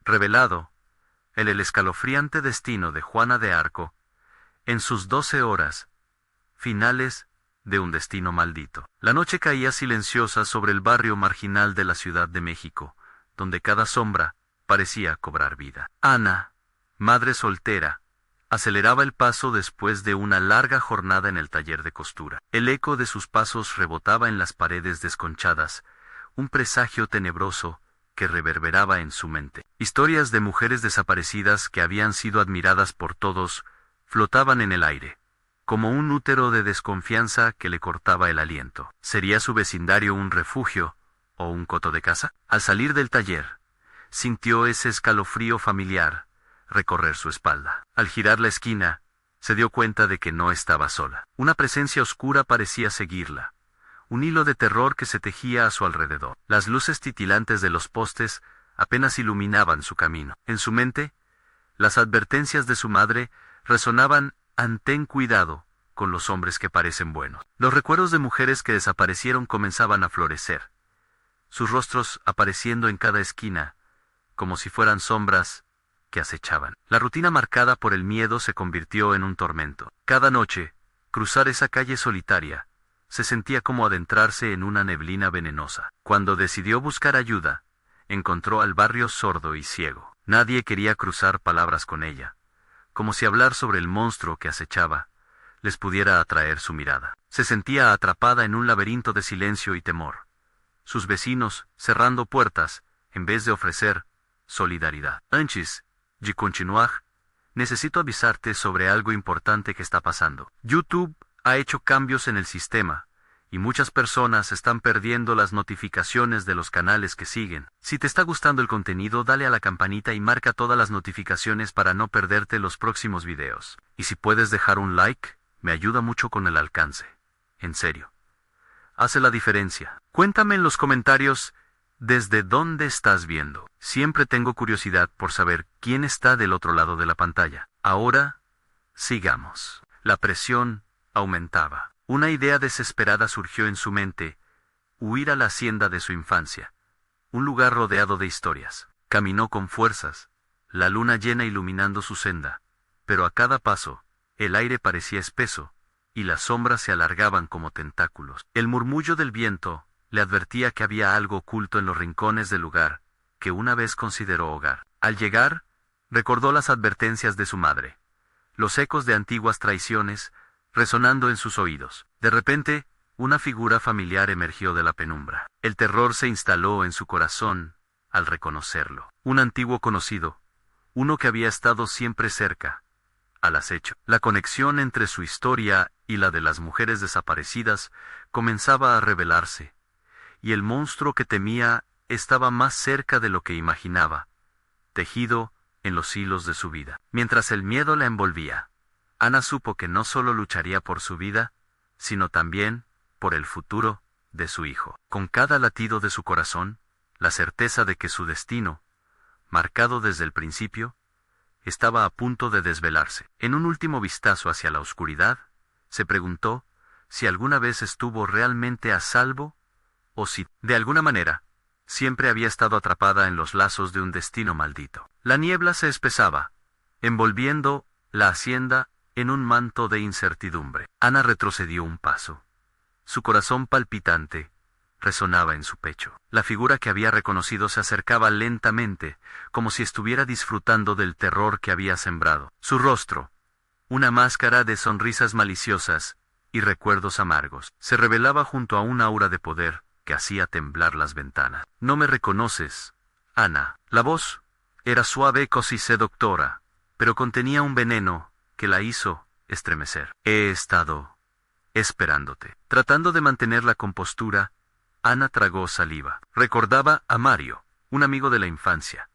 revelado, el escalofriante destino de Juana de Arco, en sus 12 horas finales de un destino maldito. La noche caía silenciosa sobre el barrio marginal de la Ciudad de México, donde cada sombra parecía cobrar vida. Ana, madre soltera, aceleraba el paso después de una larga jornada en el taller de costura. El eco de sus pasos rebotaba en las paredes desconchadas, un presagio tenebroso que reverberaba en su mente. Historias de mujeres desaparecidas que habían sido admiradas por todos flotaban en el aire, como un útero de desconfianza que le cortaba el aliento. ¿Sería su vecindario un refugio o un coto de caza? Al salir del taller, sintió ese escalofrío familiar recorrer su espalda. Al girar la esquina, se dio cuenta de que no estaba sola. Una presencia oscura parecía seguirla, un hilo de terror que se tejía a su alrededor. Las luces titilantes de los postes apenas iluminaban su camino. En su mente, las advertencias de su madre resonaban: ten cuidado con los hombres que parecen buenos. Los recuerdos de mujeres que desaparecieron comenzaban a florecer, sus rostros apareciendo en cada esquina, como si fueran sombras que acechaban. La rutina marcada por el miedo se convirtió en un tormento. Cada noche, cruzar esa calle solitaria se sentía como adentrarse en una neblina venenosa. Cuando decidió buscar ayuda, encontró al barrio sordo y ciego. Nadie quería cruzar palabras con ella, como si hablar sobre el monstruo que acechaba les pudiera atraer su mirada. Se sentía atrapada en un laberinto de silencio y temor, sus vecinos cerrando puertas en vez de ofrecer solidaridad. Antes de continuar, necesito avisarte sobre algo importante que está pasando. YouTube ha hecho cambios en el sistema, y muchas personas están perdiendo las notificaciones de los canales que siguen. Si te está gustando el contenido, dale a la campanita y marca todas las notificaciones para no perderte los próximos videos. Y si puedes dejar un like, me ayuda mucho con el alcance. En serio, hace la diferencia. Cuéntame en los comentarios desde dónde estás viendo. Siempre tengo curiosidad por saber quién está del otro lado de la pantalla. Ahora, sigamos. La presión aumentaba. Una idea desesperada surgió en su mente: huir a la hacienda de su infancia, un lugar rodeado de historias. Caminó con fuerzas, la luna llena iluminando su senda, pero a cada paso, el aire parecía espeso, y las sombras se alargaban como tentáculos. El murmullo del viento le advertía que había algo oculto en los rincones del lugar que una vez consideró hogar. Al llegar, recordó las advertencias de su madre, los ecos de antiguas traiciones resonando en sus oídos. De repente, una figura familiar emergió de la penumbra. El terror se instaló en su corazón al reconocerlo. Un antiguo conocido, uno que había estado siempre cerca, al acecho. La conexión entre su historia y la de las mujeres desaparecidas comenzaba a revelarse, y el monstruo que temía estaba más cerca de lo que imaginaba, tejido en los hilos de su vida. Mientras el miedo la envolvía, Ana supo que no solo lucharía por su vida, sino también por el futuro de su hijo. Con cada latido de su corazón, la certeza de que su destino, marcado desde el principio, estaba a punto de desvelarse. En un último vistazo hacia la oscuridad, se preguntó si alguna vez estuvo realmente a salvo, o si, de alguna manera, siempre había estado atrapada en los lazos de un destino maldito. La niebla se espesaba, envolviendo la hacienda en un manto de incertidumbre. Ana retrocedió un paso. Su corazón palpitante resonaba en su pecho. La figura que había reconocido se acercaba lentamente, como si estuviera disfrutando del terror que había sembrado. Su rostro, una máscara de sonrisas maliciosas y recuerdos amargos, se revelaba junto a un aura de poder que hacía temblar las ventanas. «No me reconoces, Ana». La voz era suave, casi seductora, pero contenía un veneno que la hizo estremecer. «He estado esperándote». Tratando de mantener la compostura, Ana tragó saliva. Recordaba a Mario, un amigo de la infancia,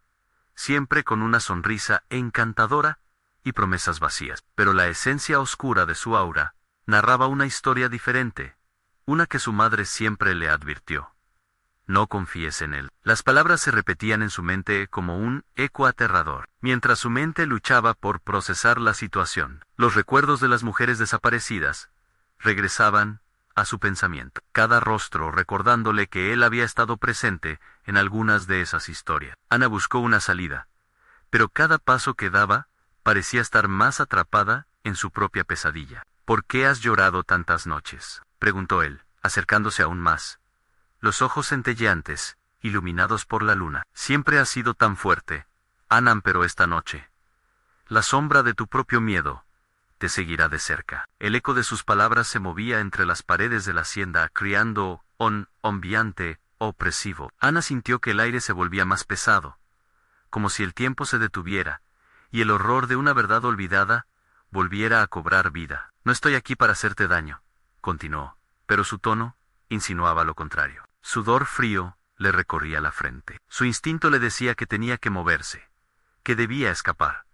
siempre con una sonrisa encantadora y promesas vacías. Pero la esencia oscura de su aura narraba una historia diferente, una que su madre siempre le advirtió: no confíes en él. Las palabras se repetían en su mente como un eco aterrador. Mientras su mente luchaba por procesar la situación, los recuerdos de las mujeres desaparecidas regresaban a su pensamiento, cada rostro recordándole que él había estado presente en algunas de esas historias. Ana buscó una salida, pero cada paso que daba parecía estar más atrapada en su propia pesadilla. ¿Por qué has llorado tantas noches?, preguntó él, acercándose aún más, los ojos centelleantes, iluminados por la luna. Siempre has sido tan fuerte, Anan, pero esta noche, la sombra de tu propio miedo te seguirá de cerca. El eco de sus palabras se movía entre las paredes de la hacienda, creando un ambiente opresivo. Ana sintió que el aire se volvía más pesado, como si el tiempo se detuviera, y el horror de una verdad olvidada volviera a cobrar vida. No estoy aquí para hacerte daño, continuó, pero su tono insinuaba lo contrario. Sudor frío le recorría la frente. Su instinto le decía que tenía que moverse, que debía escapar,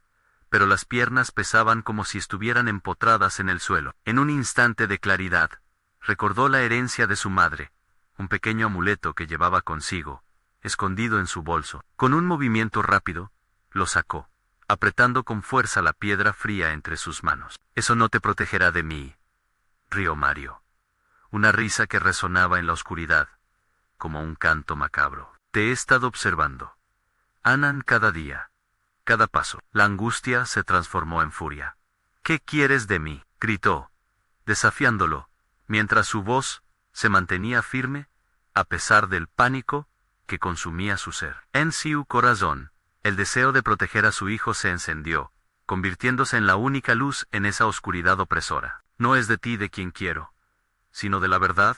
pero las piernas pesaban como si estuvieran empotradas en el suelo. En un instante de claridad, recordó la herencia de su madre, un pequeño amuleto que llevaba consigo, escondido en su bolso. Con un movimiento rápido, lo sacó, apretando con fuerza la piedra fría entre sus manos. Eso no te protegerá de mí, rió Mario. Una risa que resonaba en la oscuridad, como un canto macabro. Te he estado observando, Anan, cada día, cada paso. La angustia se transformó en furia. ¿Qué quieres de mí?, gritó, desafiándolo, mientras su voz se mantenía firme, a pesar del pánico que consumía su ser. En su corazón, el deseo de proteger a su hijo se encendió, convirtiéndose en la única luz en esa oscuridad opresora. No es de ti de quien quiero, sino de la verdad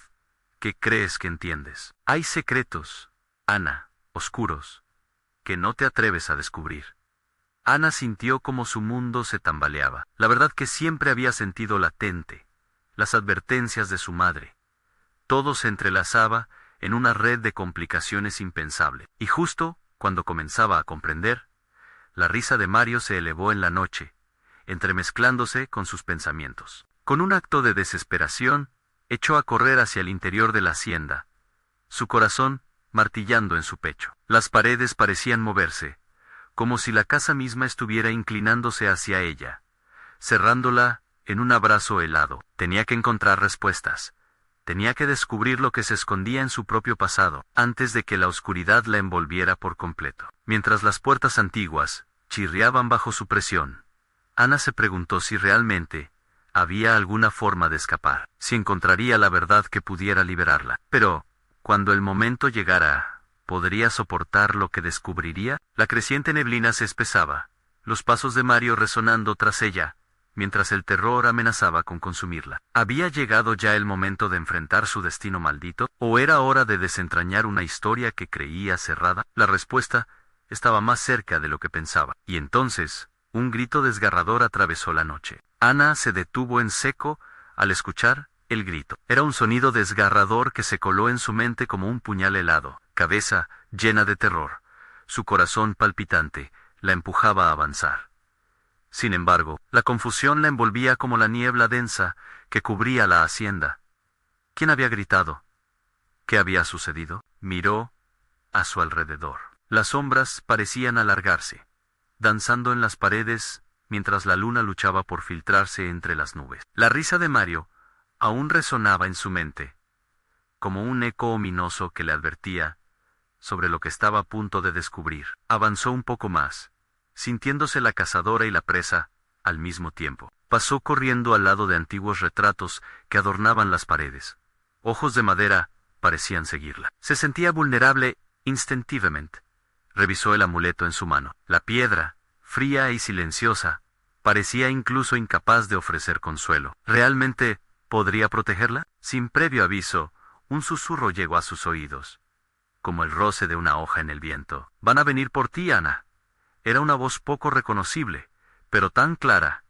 que crees que entiendes. Hay secretos, Ana, oscuros, que no te atreves a descubrir. Ana sintió como su mundo se tambaleaba. La verdad que siempre había sentido latente, las advertencias de su madre. Todo se entrelazaba en una red de complicaciones impensable. Y justo cuando comenzaba a comprender, la risa de Mario se elevó en la noche, entremezclándose con sus pensamientos. Con un acto de desesperación, echó a correr hacia el interior de la hacienda, su corazón martillando en su pecho. Las paredes parecían moverse, como si la casa misma estuviera inclinándose hacia ella, cerrándola en un abrazo helado. Tenía que encontrar respuestas. Tenía que descubrir lo que se escondía en su propio pasado, antes de que la oscuridad la envolviera por completo. Mientras las puertas antiguas chirriaban bajo su presión, Ana se preguntó si realmente había alguna forma de escapar, si encontraría la verdad que pudiera liberarla. Pero, cuando el momento llegara, ¿podría soportar lo que descubriría? La creciente neblina se espesaba, los pasos de Mario resonando tras ella, mientras el terror amenazaba con consumirla. ¿Había llegado ya el momento de enfrentar su destino maldito? ¿O era hora de desentrañar una historia que creía cerrada? La respuesta estaba más cerca de lo que pensaba. Y entonces, un grito desgarrador atravesó la noche. Ana se detuvo en seco al escuchar el grito. Era un sonido desgarrador que se coló en su mente como un puñal helado. Cabeza llena de terror, su corazón palpitante, la empujaba a avanzar. Sin embargo, la confusión la envolvía como la niebla densa que cubría la hacienda. ¿Quién había gritado? ¿Qué había sucedido? Miró a su alrededor. Las sombras parecían alargarse, danzando en las paredes, mientras la luna luchaba por filtrarse entre las nubes. La risa de Mario aún resonaba en su mente, como un eco ominoso que le advertía sobre lo que estaba a punto de descubrir. Avanzó un poco más, sintiéndose la cazadora y la presa al mismo tiempo. Pasó corriendo al lado de antiguos retratos que adornaban las paredes. Ojos de madera parecían seguirla. Se sentía vulnerable instintivamente. Revisó el amuleto en su mano. La piedra, fría y silenciosa, parecía incluso incapaz de ofrecer consuelo. ¿Realmente podría protegerla? Sin previo aviso, un susurro llegó a sus oídos, como el roce de una hoja en el viento. «Van a venir por ti, Ana». Era una voz poco reconocible, pero tan clara,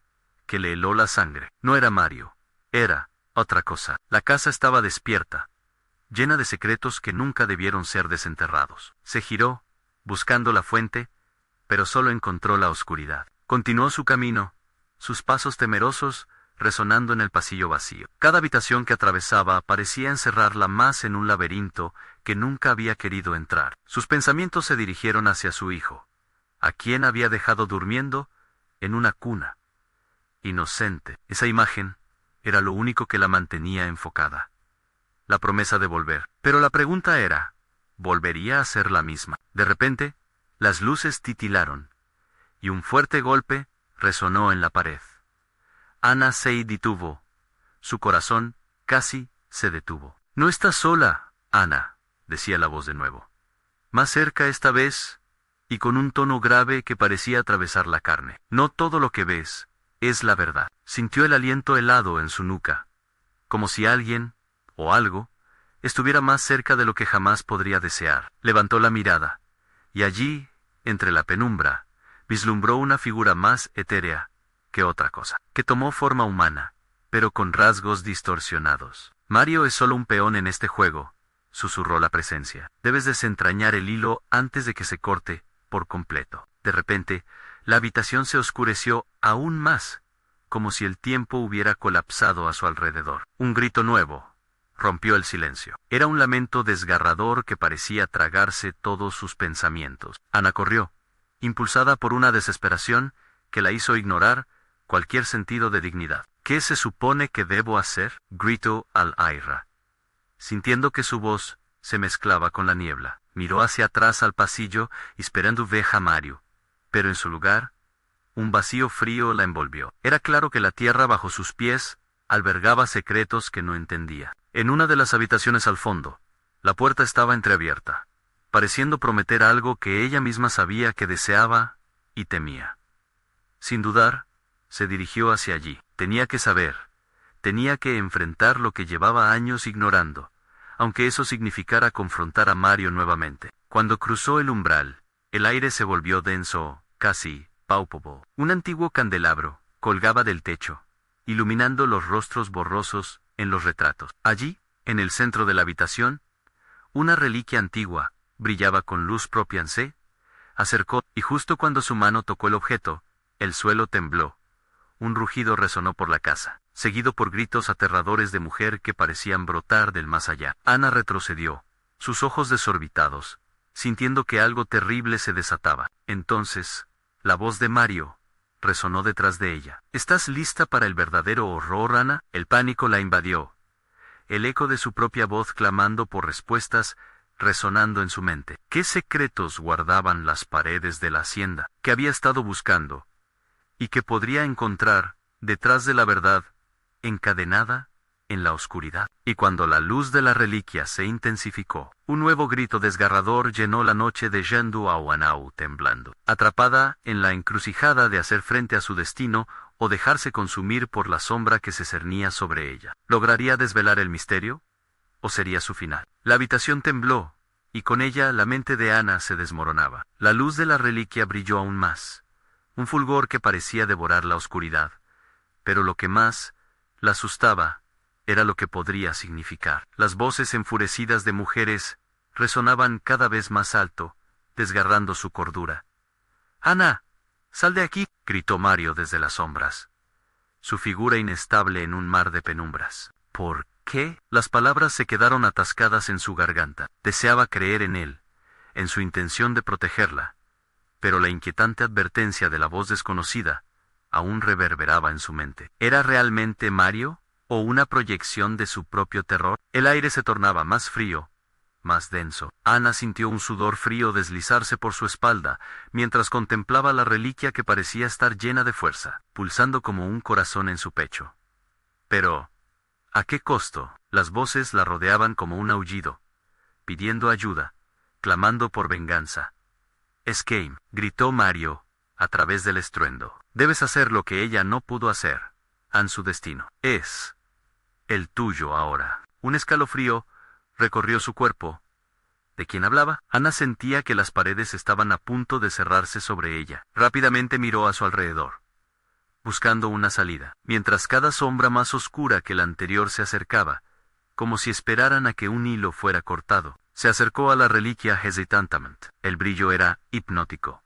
que le heló la sangre. No era Mario, era otra cosa. La casa estaba despierta, llena de secretos que nunca debieron ser desenterrados. Se giró, buscando la fuente, pero solo encontró la oscuridad. Continuó su camino, sus pasos temerosos resonando en el pasillo vacío. Cada habitación que atravesaba parecía encerrarla más en un laberinto que nunca había querido entrar. Sus pensamientos se dirigieron hacia su hijo, a quien había dejado durmiendo en una cuna. Inocente. Esa imagen era lo único que la mantenía enfocada. La promesa de volver. Pero la pregunta era, ¿volvería a ser la misma? De repente, las luces titilaron, y un fuerte golpe resonó en la pared. Ana se detuvo. Su corazón casi se detuvo. «No estás sola, Ana», decía la voz de nuevo. Más cerca esta vez, y con un tono grave que parecía atravesar la carne. «No todo lo que ves es la verdad». Sintió el aliento helado en su nuca, como si alguien, o algo, estuviera más cerca de lo que jamás podría desear. Levantó la mirada, y allí, entre la penumbra, vislumbró una figura más etérea que otra cosa, que tomó forma humana, pero con rasgos distorsionados. «Mario es solo un peón en este juego», susurró la presencia. «Debes desentrañar el hilo antes de que se corte por completo». De repente, la habitación se oscureció aún más, como si el tiempo hubiera colapsado a su alrededor. Un grito nuevo rompió el silencio. Era un lamento desgarrador que parecía tragarse todos sus pensamientos. Ana corrió, impulsada por una desesperación que la hizo ignorar cualquier sentido de dignidad. «¿Qué se supone que debo hacer?», gritó Al-Aira, sintiendo que su voz se mezclaba con la niebla. Miró hacia atrás al pasillo, esperando ver a Mario, pero en su lugar, un vacío frío la envolvió. Era claro que la tierra bajo sus pies albergaba secretos que no entendía. En una de las habitaciones al fondo, la puerta estaba entreabierta, pareciendo prometer algo que ella misma sabía que deseaba y temía. Sin dudar, se dirigió hacia allí. Tenía que saber, tenía que enfrentar lo que llevaba años ignorando, aunque eso significara confrontar a Mario nuevamente. Cuando cruzó el umbral, el aire se volvió denso, casi palpable. Un antiguo candelabro colgaba del techo, iluminando los rostros borrosos en los retratos. Allí, en el centro de la habitación, una reliquia antigua brillaba con luz propia. Se acercó, y justo cuando su mano tocó el objeto, el suelo tembló. Un rugido resonó por la casa, seguido por gritos aterradores de mujer que parecían brotar del más allá. Ana retrocedió, sus ojos desorbitados, sintiendo que algo terrible se desataba. Entonces, la voz de Mario resonó detrás de ella. «¿Estás lista para el verdadero horror, Ana?». El pánico la invadió, el eco de su propia voz clamando por respuestas resonando en su mente. ¿Qué secretos guardaban las paredes de la hacienda que había estado buscando, y que podría encontrar detrás de la verdad, encadenada en la oscuridad? Y cuando la luz de la reliquia se intensificó, un nuevo grito desgarrador llenó la noche de Yendu Awanau temblando. Atrapada en la encrucijada de hacer frente a su destino o dejarse consumir por la sombra que se cernía sobre ella. ¿Lograría desvelar el misterio? ¿O sería su final? La habitación tembló, y con ella la mente de Ana se desmoronaba. La luz de la reliquia brilló aún más, un fulgor que parecía devorar la oscuridad, pero lo que más la asustaba era lo que podría significar. Las voces enfurecidas de mujeres resonaban cada vez más alto, desgarrando su cordura. «¡Ana! ¡Sal de aquí!», gritó Mario desde las sombras, su figura inestable en un mar de penumbras. «¿Por qué?». Las palabras se quedaron atascadas en su garganta. Deseaba creer en él, en su intención de protegerla, pero la inquietante advertencia de la voz desconocida aún reverberaba en su mente. ¿Era realmente Mario, o una proyección de su propio terror? El aire se tornaba más frío, más denso. Ana sintió un sudor frío deslizarse por su espalda, mientras contemplaba la reliquia que parecía estar llena de fuerza, pulsando como un corazón en su pecho. Pero, ¿a qué costo? Las voces la rodeaban como un aullido, pidiendo ayuda, clamando por venganza. «Escape», gritó Mario, a través del estruendo. «Debes hacer lo que ella no pudo hacer. Su destino es el tuyo ahora». Un escalofrío recorrió su cuerpo. ¿De quién hablaba? Ana sentía que las paredes estaban a punto de cerrarse sobre ella. Rápidamente miró a su alrededor, buscando una salida, mientras cada sombra más oscura que la anterior se acercaba, como si esperaran a que un hilo fuera cortado. Se acercó a la reliquia hesitantamente. El brillo era hipnótico,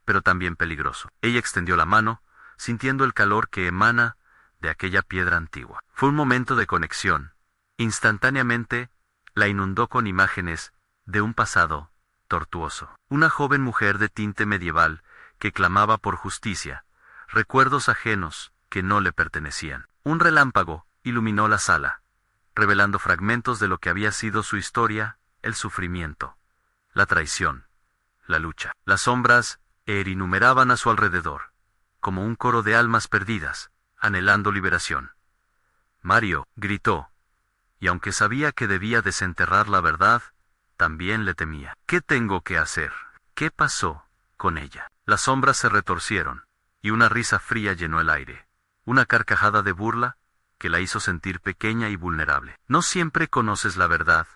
pero también peligroso. Ella extendió la mano, sintiendo el calor que emana de aquella piedra antigua. Fue un momento de conexión. Instantáneamente, la inundó con imágenes de un pasado tortuoso. Una joven mujer de tinte medieval que clamaba por justicia, recuerdos ajenos que no le pertenecían. Un relámpago iluminó la sala, revelando fragmentos de lo que había sido su historia, el sufrimiento, la traición, la lucha. Las sombras enumeraban a su alrededor, como un coro de almas perdidas, anhelando liberación. Mario, gritó, y aunque sabía que debía desenterrar la verdad, también le temía. ¿Qué tengo que hacer? ¿Qué pasó con ella? Las sombras se retorcieron, y una risa fría llenó el aire. Una carcajada de burla, que la hizo sentir pequeña y vulnerable. No siempre conoces la verdad,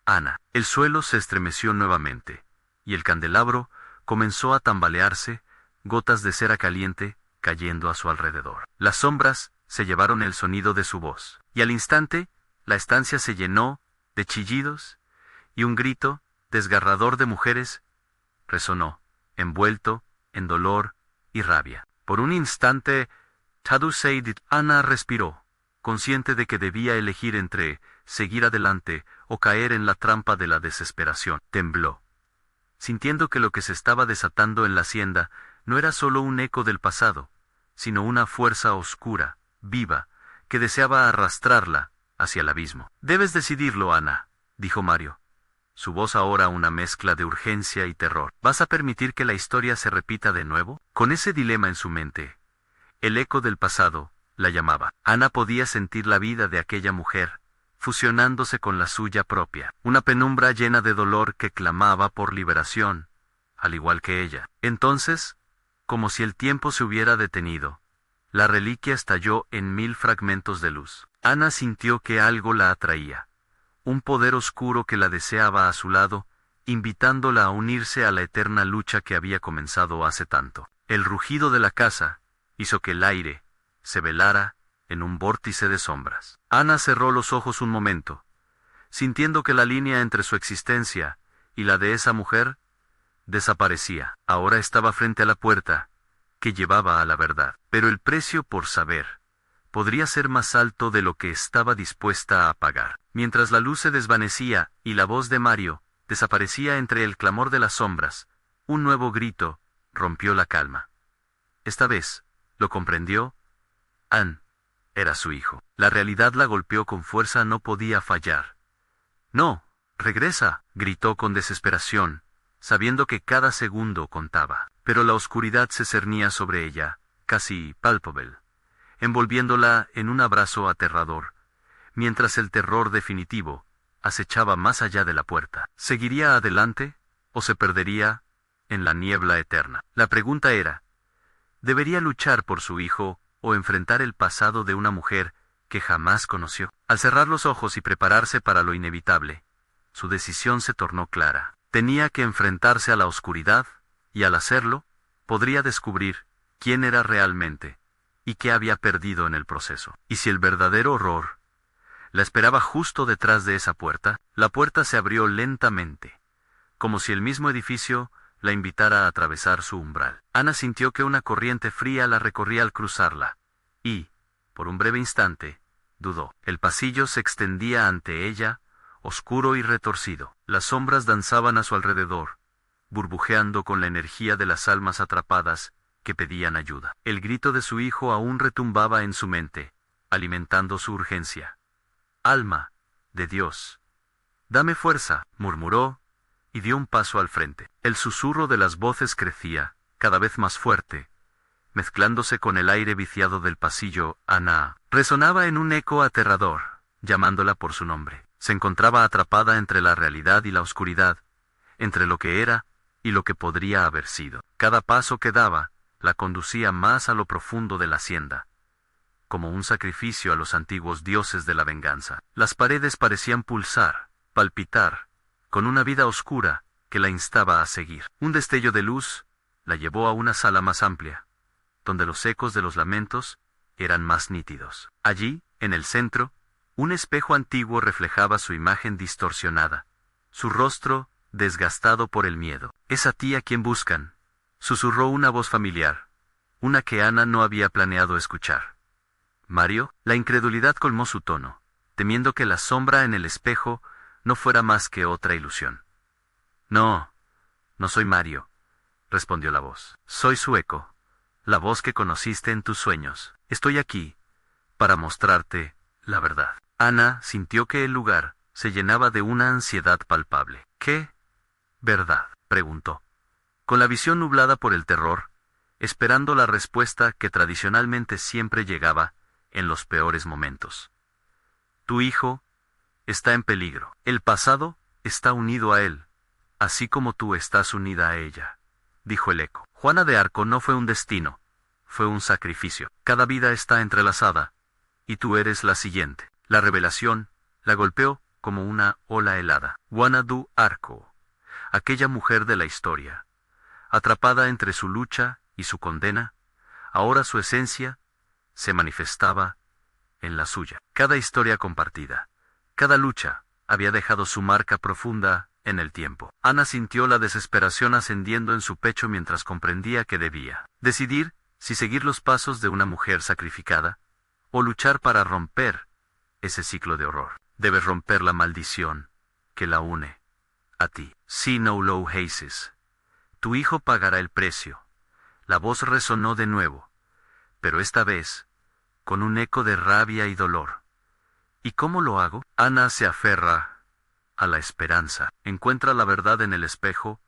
Ana. El suelo se estremeció nuevamente, y el candelabro comenzó a tambalearse, gotas de cera caliente cayendo a su alrededor. Las sombras se llevaron el sonido de su voz, y al instante, la estancia se llenó de chillidos, y un grito, desgarrador de mujeres, resonó, envuelto en dolor y rabia. Por un instante, Ana respiró, consciente de que debía elegir entre seguir adelante o caer en la trampa de la desesperación. Tembló, sintiendo que lo que se estaba desatando en la hacienda no era solo un eco del pasado, sino una fuerza oscura, viva, que deseaba arrastrarla hacia el abismo. Debes decidirlo, Ana, dijo Mario. Su voz ahora una mezcla de urgencia y terror. ¿Vas a permitir que la historia se repita de nuevo? Con ese dilema en su mente, el eco del pasado la llamaba. Ana podía sentir la vida de aquella mujer, fusionándose con la suya propia. Una penumbra llena de dolor que clamaba por liberación, al igual que ella. Entonces, como si el tiempo se hubiera detenido, la reliquia estalló en 1000 fragmentos de luz. Ana sintió que algo la atraía. Un poder oscuro que la deseaba a su lado, invitándola a unirse a la eterna lucha que había comenzado hace tanto. El rugido de la casa hizo que el aire se velara en un vórtice de sombras. Ana cerró los ojos un momento, sintiendo que la línea entre su existencia y la de esa mujer desaparecía. Ahora estaba frente a la puerta que llevaba a la verdad. Pero el precio por saber podría ser más alto de lo que estaba dispuesta a pagar. Mientras la luz se desvanecía y la voz de Mario desaparecía entre el clamor de las sombras, un nuevo grito rompió la calma. Esta vez, lo comprendió, Ann era su hijo. La realidad la golpeó con fuerza, no podía fallar. No, regresa, gritó con desesperación, sabiendo que cada segundo contaba. Pero la oscuridad se cernía sobre ella, casi palpable, envolviéndola en un abrazo aterrador, mientras el terror definitivo acechaba más allá de la puerta. ¿Seguiría adelante o se perdería en la niebla eterna? La pregunta era, ¿debería luchar por su hijo o enfrentar el pasado de una mujer que jamás conoció? Al cerrar los ojos y prepararse para lo inevitable, su decisión se tornó clara. Tenía que enfrentarse a la oscuridad, y al hacerlo, podría descubrir quién era realmente y qué había perdido en el proceso. Y si el verdadero horror la esperaba justo detrás de esa puerta, la puerta se abrió lentamente, como si el mismo edificio la invitara a atravesar su umbral. Ana sintió que una corriente fría la recorría al cruzarla, y, por un breve instante, dudó. El pasillo se extendía ante ella, oscuro y retorcido. Las sombras danzaban a su alrededor, burbujeando con la energía de las almas atrapadas que pedían ayuda. El grito de su hijo aún retumbaba en su mente, alimentando su urgencia. «Alma de Dios, dame fuerza», murmuró, y dio un paso al frente. El susurro de las voces crecía, cada vez más fuerte, mezclándose con el aire viciado del pasillo. Ana resonaba en un eco aterrador, llamándola por su nombre. Se encontraba atrapada entre la realidad y la oscuridad, entre lo que era y lo que podría haber sido. Cada paso que daba la conducía más a lo profundo de la hacienda, como un sacrificio a los antiguos dioses de la venganza. Las paredes parecían pulsar, palpitar, con una vida oscura que la instaba a seguir. Un destello de luz la llevó a una sala más amplia, donde los ecos de los lamentos eran más nítidos. Allí, en el centro, un espejo antiguo reflejaba su imagen distorsionada, su rostro desgastado por el miedo. «Es a ti a quien buscan», susurró una voz familiar, una que Ana no había planeado escuchar. «¿Mario?». La incredulidad colmó su tono, temiendo que la sombra en el espejo no fuera más que otra ilusión. «No, no soy Mario», respondió la voz. «Soy su eco, la voz que conociste en tus sueños. Estoy aquí para mostrarte la verdad». Ana sintió que el lugar se llenaba de una ansiedad palpable. «¿Qué verdad?», preguntó. con la visión nublada por el terror, esperando la respuesta que tradicionalmente siempre llegaba en los peores momentos. Tu hijo está en peligro. El pasado está unido a él, así como tú estás unida a ella, dijo el eco. Juana de Arco no fue un destino, fue un sacrificio. Cada vida está entrelazada, y tú eres la siguiente. La revelación la golpeó como una ola helada. Juana de Arco, aquella mujer de la historia, atrapada entre su lucha y su condena, ahora su esencia se manifestaba en la suya. Cada historia compartida, cada lucha, había dejado su marca profunda en el tiempo. Ana sintió la desesperación ascendiendo en su pecho mientras comprendía que debía decidir si seguir los pasos de una mujer sacrificada, o luchar para romper ese ciclo de horror. Debes romper la maldición que la une a ti. See no low haces. Tu hijo pagará el precio. La voz resonó de nuevo, pero esta vez con un eco de rabia y dolor. ¿Y cómo lo hago? Ana se aferra a la esperanza. Encuentra la verdad en el espejo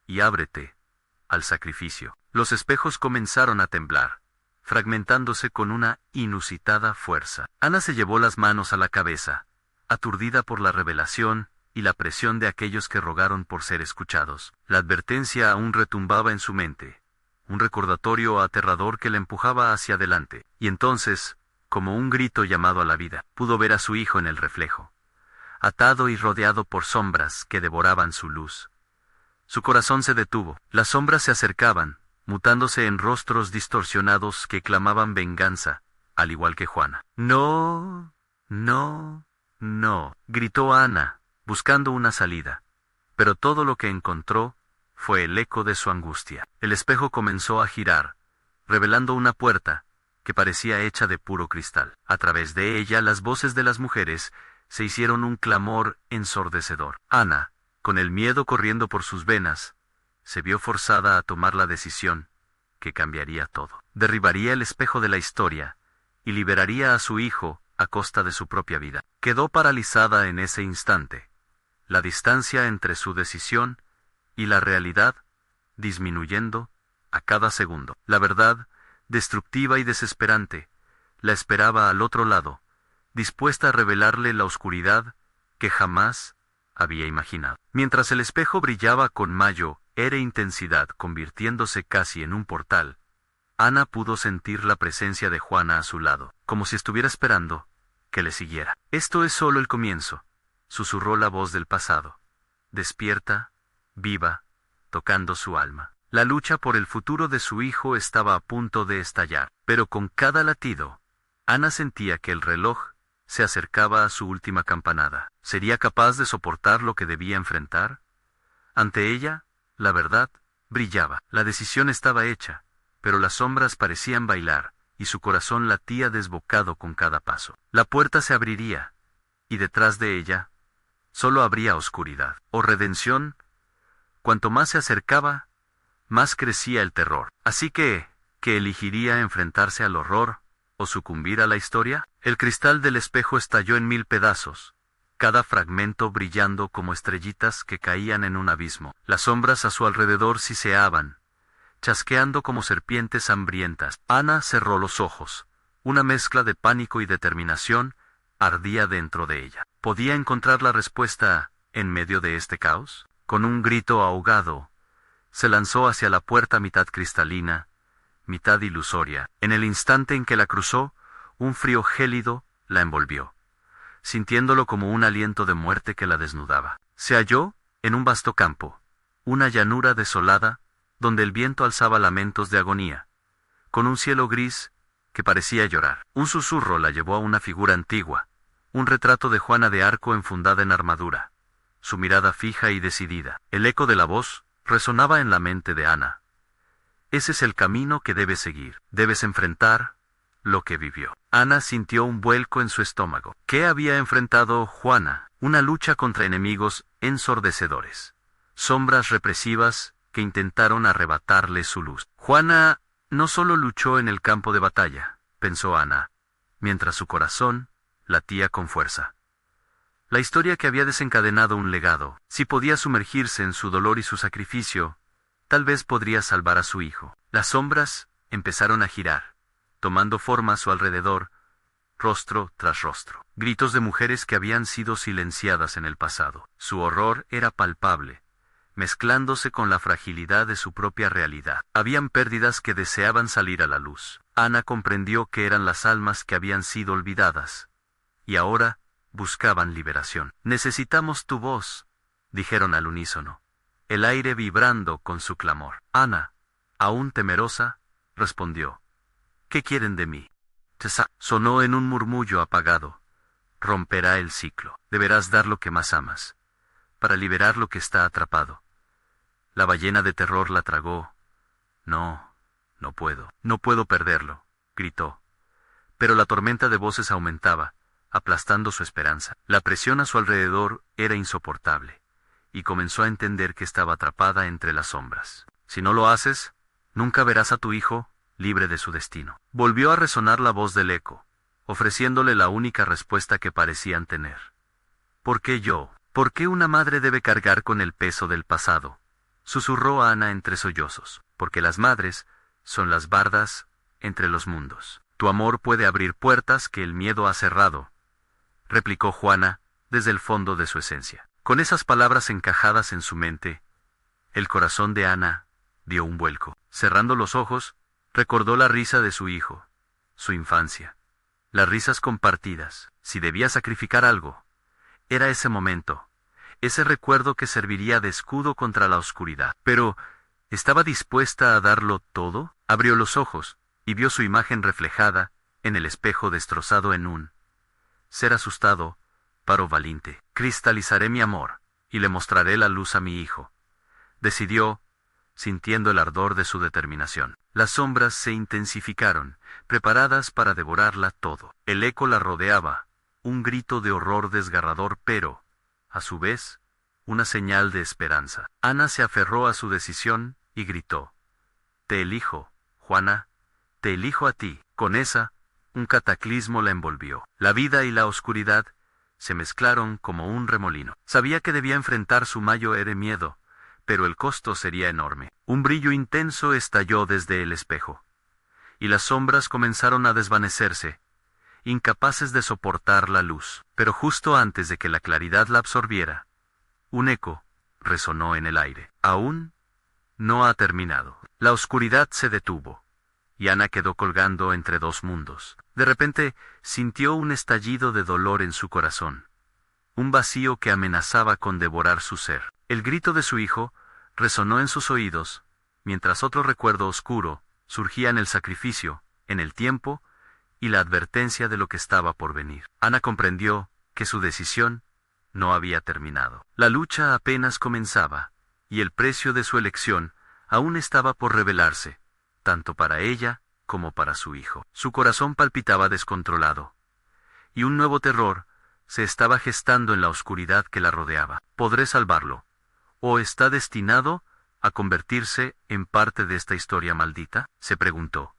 y ábrete al sacrificio. Los espejos comenzaron a temblar, fragmentándose con una inusitada fuerza. Ana se llevó las manos a la cabeza, aturdida por la revelación y la presión de aquellos que rogaron por ser escuchados. La advertencia aún retumbaba en su mente, un recordatorio aterrador que le empujaba hacia adelante. Y entonces, como un grito llamado a la vida, pudo ver a su hijo en el reflejo, atado y rodeado por sombras que devoraban su luz. Su corazón se detuvo. Las sombras se acercaban, mutándose en rostros distorsionados que clamaban venganza, al igual que Juana. No, no, no, gritó Ana, buscando una salida. Pero todo lo que encontró fue el eco de su angustia. El espejo comenzó a girar, revelando una puerta que parecía hecha de puro cristal. A través de ella las voces de las mujeres se hicieron un clamor ensordecedor. Ana, con el miedo corriendo por sus venas, se vio forzada a tomar la decisión que cambiaría todo. Derribaría el espejo de la historia y liberaría a su hijo a costa de su propia vida. Quedó paralizada en ese instante, la distancia entre su decisión y la realidad disminuyendo a cada segundo. La verdad, destructiva y desesperante, la esperaba al otro lado, dispuesta a revelarle la oscuridad que jamás había imaginado. Mientras el espejo brillaba con mayor intensidad, convirtiéndose casi en un portal, Ana pudo sentir la presencia de Juana a su lado, como si estuviera esperando que le siguiera. Esto es solo el comienzo, susurró la voz del pasado, despierta, viva, tocando su alma. La lucha por el futuro de su hijo estaba a punto de estallar, pero con cada latido, Ana sentía que el reloj se acercaba a su última campanada. ¿Sería capaz de soportar lo que debía enfrentar? Ante ella, la verdad brillaba. La decisión estaba hecha, pero las sombras parecían bailar, y su corazón latía desbocado con cada paso. La puerta se abriría, y detrás de ella, solo habría oscuridad o redención. Cuanto más se acercaba, más crecía el terror. Así que elegiría enfrentarse al horror o sucumbir a la historia. El cristal del espejo estalló en 1000 pedazos, cada fragmento brillando como estrellitas que caían en un abismo. Las sombras a su alrededor siseaban, chasqueando como serpientes hambrientas. Ana cerró los ojos. Una mezcla de pánico y determinación ardía dentro de ella. ¿Podía encontrar la respuesta en medio de este caos? Con un grito ahogado, se lanzó hacia la puerta mitad cristalina, mitad ilusoria. En el instante en que la cruzó, un frío gélido la envolvió, sintiéndolo como un aliento de muerte que la desnudaba. Se halló en un vasto campo, una llanura desolada, donde el viento alzaba lamentos de agonía, con un cielo gris que parecía llorar. Un susurro la llevó a una figura antigua, un retrato de Juana de Arco enfundada en armadura, su mirada fija y decidida. El eco de la voz resonaba en la mente de Ana. Ese es el camino que debes seguir. Debes enfrentar lo que vivió. Ana sintió un vuelco en su estómago. ¿Qué había enfrentado Juana? Una lucha contra enemigos ensordecedores, sombras represivas que intentaron arrebatarle su luz. Juana no solo luchó en el campo de batalla, pensó Ana, mientras su corazón latía con fuerza. La historia que había desencadenado un legado, si podía sumergirse en su dolor y su sacrificio, Tal vez podría salvar a su hijo. Las sombras empezaron a girar, tomando forma a su alrededor, rostro tras rostro. Gritos de mujeres que habían sido silenciadas en el pasado. Su horror era palpable, mezclándose con la fragilidad de su propia realidad. Habían pérdidas que deseaban salir a la luz. Ana comprendió que eran las almas que habían sido olvidadas, y ahora buscaban liberación. «Necesitamos tu voz», dijeron al unísono, el aire vibrando con su clamor. Ana, aún temerosa, respondió: «¿Qué quieren de mí?» Sonó en un murmullo apagado: «Romperá el ciclo. Deberás dar lo que más amas, para liberar lo que está atrapado». La ballena de terror la tragó. «No, no puedo perderlo», gritó. Pero la tormenta de voces aumentaba, aplastando su esperanza. La presión a su alrededor era insoportable, y comenzó a entender que estaba atrapada entre las sombras. «Si no lo haces, nunca verás a tu hijo libre de su destino». Volvió a resonar la voz del eco, ofreciéndole la única respuesta que parecían tener. «¿Por qué yo? ¿Por qué una madre debe cargar con el peso del pasado?», susurró Ana entre sollozos. «Porque las madres son las bardas entre los mundos. Tu amor puede abrir puertas que el miedo ha cerrado», replicó Juana desde el fondo de su esencia. Con esas palabras encajadas en su mente, el corazón de Ana dio un vuelco. Cerrando los ojos, recordó la risa de su hijo, su infancia, las risas compartidas. Si debía sacrificar algo, era ese momento, ese recuerdo que serviría de escudo contra la oscuridad. Pero, ¿estaba dispuesta a darlo todo? Abrió los ojos y vio su imagen reflejada en el espejo, destrozado en un ser asustado, pero valiente. «Cristalizaré mi amor y le mostraré la luz a mi hijo», decidió, sintiendo el ardor de su determinación. Las sombras se intensificaron, preparadas para devorarla todo. El eco la rodeaba, un grito de horror desgarrador, pero, a su vez, una señal de esperanza. Ana se aferró a su decisión y gritó: «Te elijo, Juana, te elijo a ti». Con esa, un cataclismo la envolvió. La vida y la oscuridad se mezclaron como un remolino. Sabía que debía enfrentar su mayor miedo, pero el costo sería enorme. Un brillo intenso estalló desde el espejo, y las sombras comenzaron a desvanecerse, incapaces de soportar la luz. Pero justo antes de que la claridad la absorbiera, un eco resonó en el aire. «Aún no ha terminado». La oscuridad se detuvo, y Ana quedó colgando entre dos mundos. De repente, sintió un estallido de dolor en su corazón, un vacío que amenazaba con devorar su ser. El grito de su hijo resonó en sus oídos, mientras otro recuerdo oscuro surgía en el sacrificio, en el tiempo, y la advertencia de lo que estaba por venir. Ana comprendió que su decisión no había terminado. La lucha apenas comenzaba, y el precio de su elección aún estaba por revelarse, tanto para ella como para su hijo. Su corazón palpitaba descontrolado, y un nuevo terror se estaba gestando en la oscuridad que la rodeaba. ¿Podré salvarlo? ¿O está destinado a convertirse en parte de esta historia maldita?, se preguntó,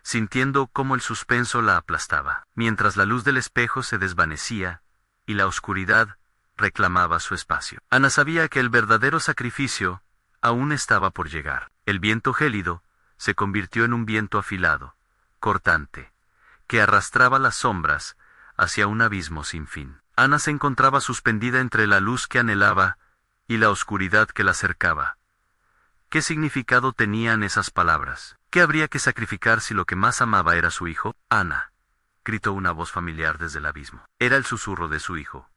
sintiendo cómo el suspenso la aplastaba, mientras la luz del espejo se desvanecía y la oscuridad reclamaba su espacio. Ana sabía que el verdadero sacrificio aún estaba por llegar. El viento gélido se convirtió en un viento afilado, cortante, que arrastraba las sombras hacia un abismo sin fin. Ana se encontraba suspendida entre la luz que anhelaba y la oscuridad que la cercaba. ¿Qué significado tenían esas palabras? ¿Qué habría que sacrificar si lo que más amaba era su hijo? «Ana», gritó una voz familiar desde el abismo. Era el susurro de su hijo,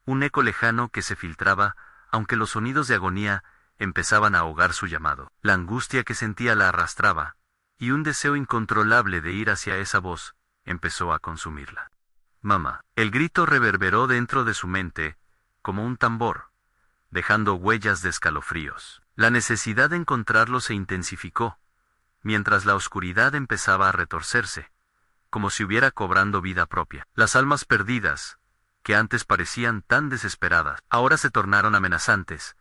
un eco lejano que se filtraba, aunque los sonidos de agonía empezaban a ahogar su llamado. La angustia que sentía la arrastraba, y un deseo incontrolable de ir hacia esa voz empezó a consumirla. «Mamá». El grito reverberó dentro de su mente como un tambor, dejando huellas de escalofríos. La necesidad de encontrarlo se intensificó, mientras la oscuridad empezaba a retorcerse, como si hubiera cobrando vida propia. Las almas perdidas, que antes parecían tan desesperadas, ahora se tornaron amenazantes.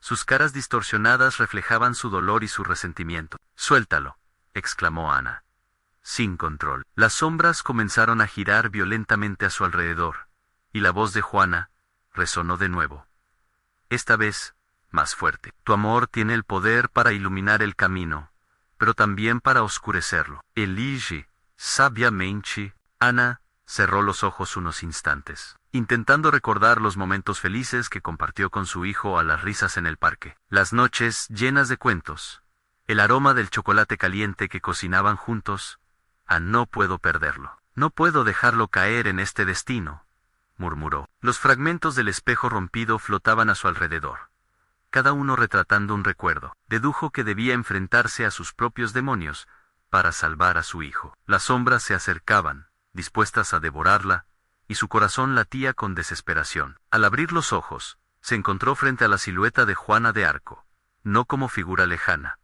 Sus caras distorsionadas reflejaban su dolor y su resentimiento. «Suéltalo», exclamó Ana, sin control. Las sombras comenzaron a girar violentamente a su alrededor, y la voz de Juana resonó de nuevo. Esta vez, más fuerte. Tu amor tiene el poder para iluminar el camino, pero también para oscurecerlo. Elige, sabiamente, Ana cerró los ojos unos instantes, intentando recordar los momentos felices que compartió con su hijo a las risas en el parque. Las noches llenas de cuentos, el aroma del chocolate caliente que cocinaban juntos. No puedo perderlo. No puedo dejarlo caer en este destino, murmuró. Los fragmentos del espejo rompido flotaban a su alrededor, cada uno retratando un recuerdo. Dedujo que debía enfrentarse a sus propios demonios para salvar a su hijo. Las sombras se acercaban, dispuestas a devorarla, y su corazón latía con desesperación. Al abrir los ojos, se encontró frente a la silueta de Juana de Arco, no como figura lejana,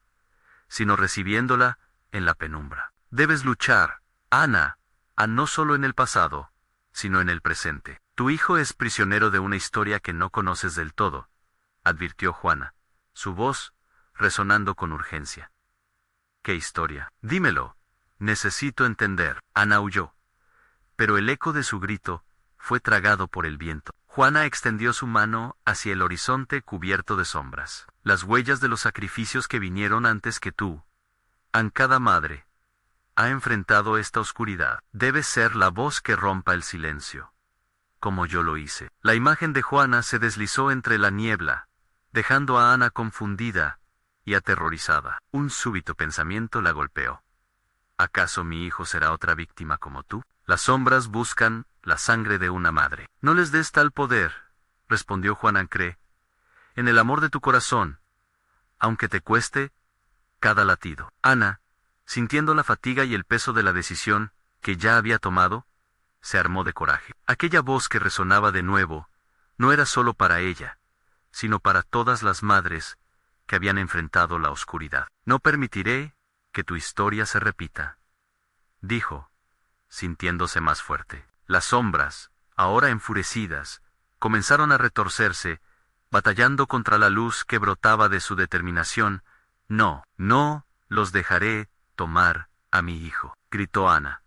sino recibiéndola en la penumbra. Debes luchar, Ana, no solo en el pasado, sino en el presente. Tu hijo es prisionero de una historia que no conoces del todo, advirtió Juana, su voz resonando con urgencia. ¿Qué historia? Dímelo. Necesito entender. Ana huyó, pero el eco de su grito fue tragado por el viento. Juana extendió su mano hacia el horizonte cubierto de sombras. Las huellas de los sacrificios que vinieron antes que tú. Cada madre ha enfrentado esta oscuridad. Debe ser la voz que rompa el silencio, como yo lo hice. La imagen de Juana se deslizó entre la niebla, dejando a Ana confundida y aterrorizada. Un súbito pensamiento la golpeó. ¿Acaso mi hijo será otra víctima como tú? Las sombras buscan la sangre de una madre. No les des tal poder, respondió Juan Ancré, en el amor de tu corazón, aunque te cueste cada latido. Ana, sintiendo la fatiga y el peso de la decisión que ya había tomado, se armó de coraje. Aquella voz que resonaba de nuevo no era solo para ella, sino para todas las madres que habían enfrentado la oscuridad. No permitiré que tu historia se repita, dijo, sintiéndose más fuerte. Las sombras, ahora enfurecidas, comenzaron a retorcerse, batallando contra la luz que brotaba de su determinación. No los dejaré tomar a mi hijo, gritó Ana,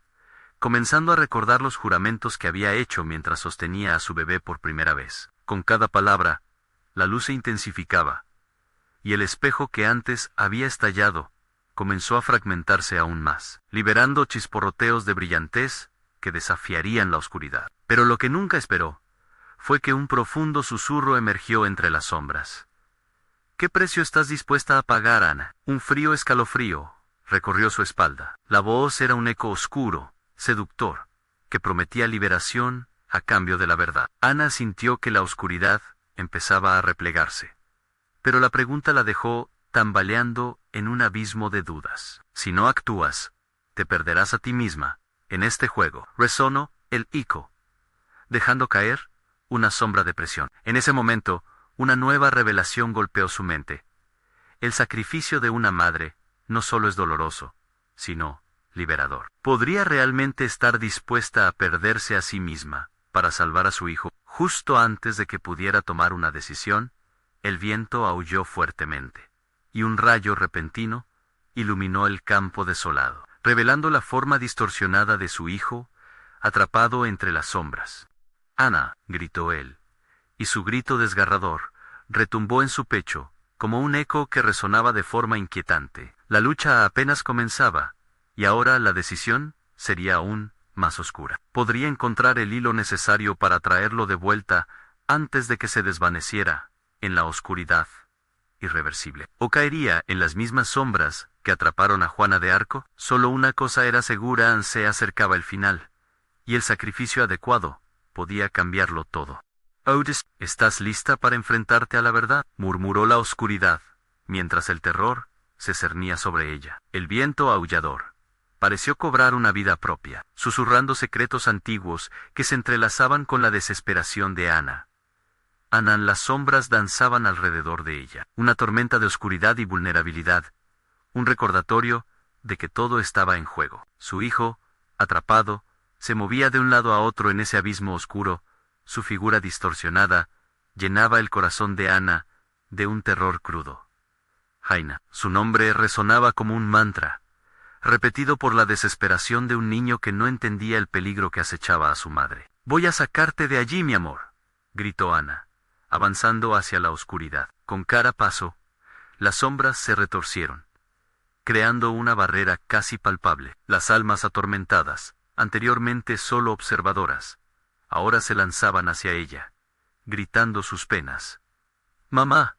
comenzando a recordar los juramentos que había hecho mientras sostenía a su bebé por primera vez. Con cada palabra, la luz se intensificaba, y el espejo que antes había estallado comenzó a fragmentarse aún más, liberando chisporroteos de brillantez que desafiarían la oscuridad. Pero lo que nunca esperó fue que un profundo susurro emergió entre las sombras. ¿Qué precio estás dispuesta a pagar, Ana? Un frío escalofrío recorrió su espalda. La voz era un eco oscuro, seductor, que prometía liberación a cambio de la verdad. Ana sintió que la oscuridad empezaba a replegarse, pero la pregunta la dejó tambaleando en un abismo de dudas. Si no actúas, te perderás a ti misma en este juego. Resonó el eco, dejando caer una sombra de presión. En ese momento, una nueva revelación golpeó su mente. El sacrificio de una madre no solo es doloroso, sino liberador. ¿Podría realmente estar dispuesta a perderse a sí misma para salvar a su hijo? Justo antes de que pudiera tomar una decisión, el viento aulló fuertemente, y un rayo repentino iluminó el campo desolado, revelando la forma distorsionada de su hijo, atrapado entre las sombras. «Ana», gritó él, y su grito desgarrador retumbó en su pecho, como un eco que resonaba de forma inquietante. La lucha apenas comenzaba, y ahora la decisión sería aún más oscura. Podría encontrar el hilo necesario para traerlo de vuelta antes de que se desvaneciera en la oscuridad irreversible. O caería en las mismas sombras que atraparon a Juana de Arco. Solo una cosa era segura: se acercaba el final, y el sacrificio adecuado podía cambiarlo todo. Otis, ¿estás lista para enfrentarte a la verdad?, murmuró la oscuridad, mientras el terror se cernía sobre ella. El viento aullador pareció cobrar una vida propia, susurrando secretos antiguos que se entrelazaban con la desesperación de Ana. Las sombras danzaban alrededor de ella, una tormenta de oscuridad y vulnerabilidad, un recordatorio de que todo estaba en juego. Su hijo, atrapado, se movía de un lado a otro en ese abismo oscuro. Su figura distorsionada llenaba el corazón de Ana de un terror crudo. Jaina, su nombre resonaba como un mantra, repetido por la desesperación de un niño que no entendía el peligro que acechaba a su madre. «Voy a sacarte de allí, mi amor», gritó Ana, avanzando hacia la oscuridad. Con cada paso, las sombras se retorcieron, creando una barrera casi palpable. Las almas atormentadas, anteriormente solo observadoras, ahora se lanzaban hacia ella, gritando sus penas. «¡Mamá!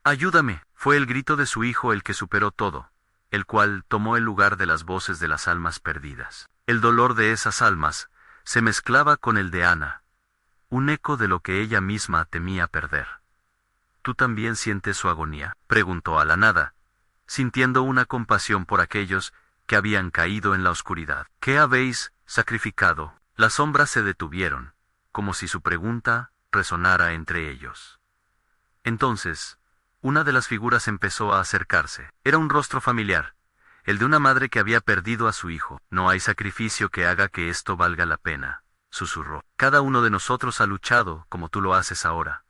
¡Ayúdame!». Fue el grito de su hijo el que superó todo, el cual tomó el lugar de las voces de las almas perdidas. El dolor de esas almas se mezclaba con el de Ana, un eco de lo que ella misma temía perder. «¿Tú también sientes su agonía?», preguntó a la nada, sintiendo una compasión por aquellos que habían caído en la oscuridad. «¿Qué habéis sacrificado?». Las sombras se detuvieron, como si su pregunta resonara entre ellos. Entonces, una de las figuras empezó a acercarse. Era un rostro familiar, el de una madre que había perdido a su hijo. «No hay sacrificio que haga que esto valga la pena», susurró. «Cada uno de nosotros ha luchado como tú lo haces ahora,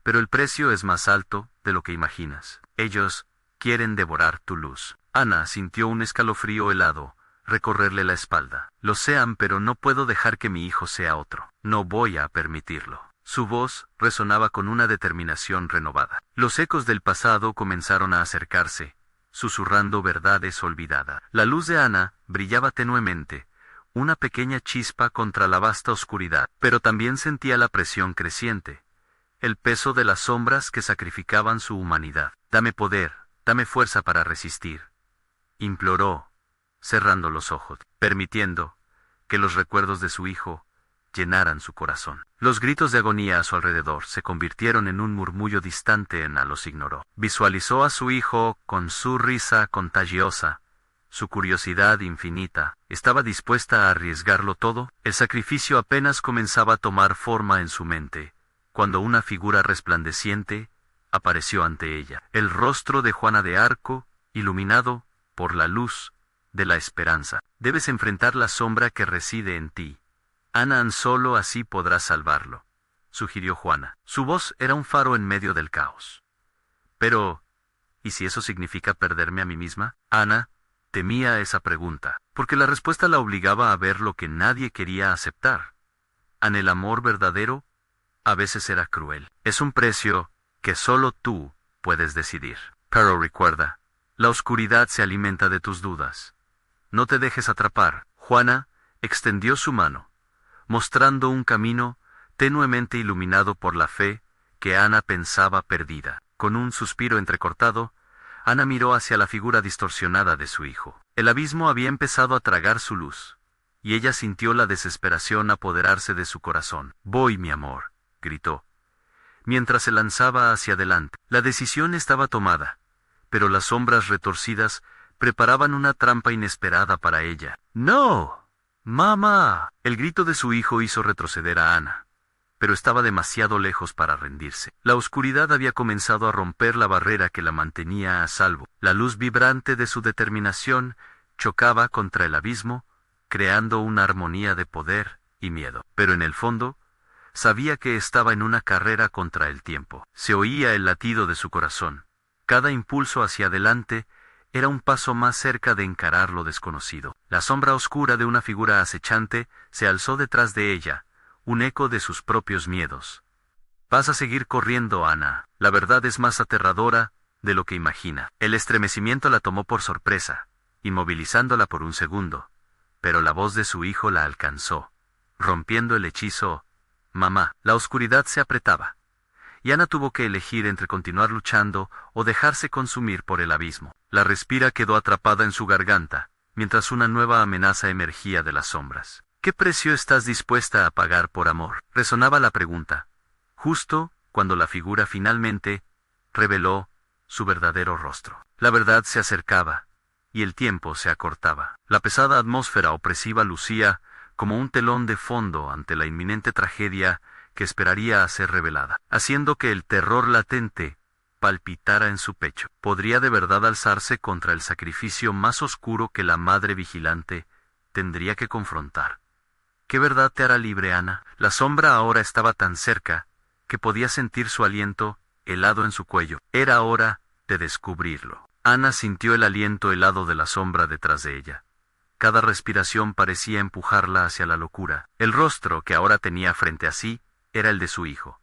pero el precio es más alto de lo que imaginas. Ellos quieren devorar tu luz». Ana sintió un escalofrío helado recorrerle la espalda. «Lo sean, pero no puedo dejar que mi hijo sea otro. No voy a permitirlo». Su voz resonaba con una determinación renovada. Los ecos del pasado comenzaron a acercarse, susurrando verdades olvidadas. La luz de Ana brillaba tenuemente, una pequeña chispa contra la vasta oscuridad, pero también sentía la presión creciente, el peso de las sombras que sacrificaban su humanidad. «Dame poder, dame fuerza para resistir», imploró, cerrando los ojos, permitiendo que los recuerdos de su hijo llenaran su corazón. Los gritos de agonía a su alrededor se convirtieron en un murmullo distante. Ana los ignoró. Visualizó a su hijo con su risa contagiosa, su curiosidad infinita. Estaba dispuesta a arriesgarlo todo. El sacrificio apenas comenzaba a tomar forma en su mente, cuando una figura resplandeciente apareció ante ella. El rostro de Juana de Arco, iluminado por la luz de la esperanza. «Debes enfrentar la sombra que reside en ti, Ana, solo así podrás salvarlo», sugirió Juana. Su voz era un faro en medio del caos. «Pero, ¿y si eso significa perderme a mí misma?». Ana temía esa pregunta, porque la respuesta la obligaba a ver lo que nadie quería aceptar. El amor verdadero a veces era cruel. «Es un precio que solo tú puedes decidir. Pero recuerda, la oscuridad se alimenta de tus dudas. No te dejes atrapar». Juana extendió su mano, mostrando un camino tenuemente iluminado por la fe que Ana pensaba perdida. Con un suspiro entrecortado, Ana miró hacia la figura distorsionada de su hijo. El abismo había empezado a tragar su luz, y ella sintió la desesperación apoderarse de su corazón. «Voy, mi amor», gritó, mientras se lanzaba hacia adelante. La decisión estaba tomada, pero las sombras retorcidas preparaban una trampa inesperada para ella. «¡No! ¡Mamá!». El grito de su hijo hizo retroceder a Ana, pero estaba demasiado lejos para rendirse. La oscuridad había comenzado a romper la barrera que la mantenía a salvo. La luz vibrante de su determinación chocaba contra el abismo, creando una armonía de poder y miedo. Pero en el fondo, sabía que estaba en una carrera contra el tiempo. Se oía el latido de su corazón. Cada impulso hacia adelante era un paso más cerca de encarar lo desconocido. La sombra oscura de una figura acechante se alzó detrás de ella, un eco de sus propios miedos. «Vas a seguir corriendo, Ana. La verdad es más aterradora de lo que imagina». El estremecimiento la tomó por sorpresa, inmovilizándola por un segundo, pero la voz de su hijo la alcanzó, rompiendo el hechizo. «Mamá». La oscuridad se apretaba, y Ana tuvo que elegir entre continuar luchando o dejarse consumir por el abismo. La respira quedó atrapada en su garganta, mientras una nueva amenaza emergía de las sombras. «¿Qué precio estás dispuesta a pagar por amor?», resonaba la pregunta, justo cuando la figura finalmente reveló su verdadero rostro. La verdad se acercaba, y el tiempo se acortaba. La pesada atmósfera opresiva lucía como un telón de fondo ante la inminente tragedia que esperaría a ser revelada, haciendo que el terror latente palpitara en su pecho. ¿Podría de verdad alzarse contra el sacrificio más oscuro que la madre vigilante tendría que confrontar? ¿Qué verdad te hará libre, Ana? La sombra ahora estaba tan cerca que podía sentir su aliento helado en su cuello. Era hora de descubrirlo. Ana sintió el aliento helado de la sombra detrás de ella. Cada respiración parecía empujarla hacia la locura. El rostro que ahora tenía frente a sí era el de su hijo.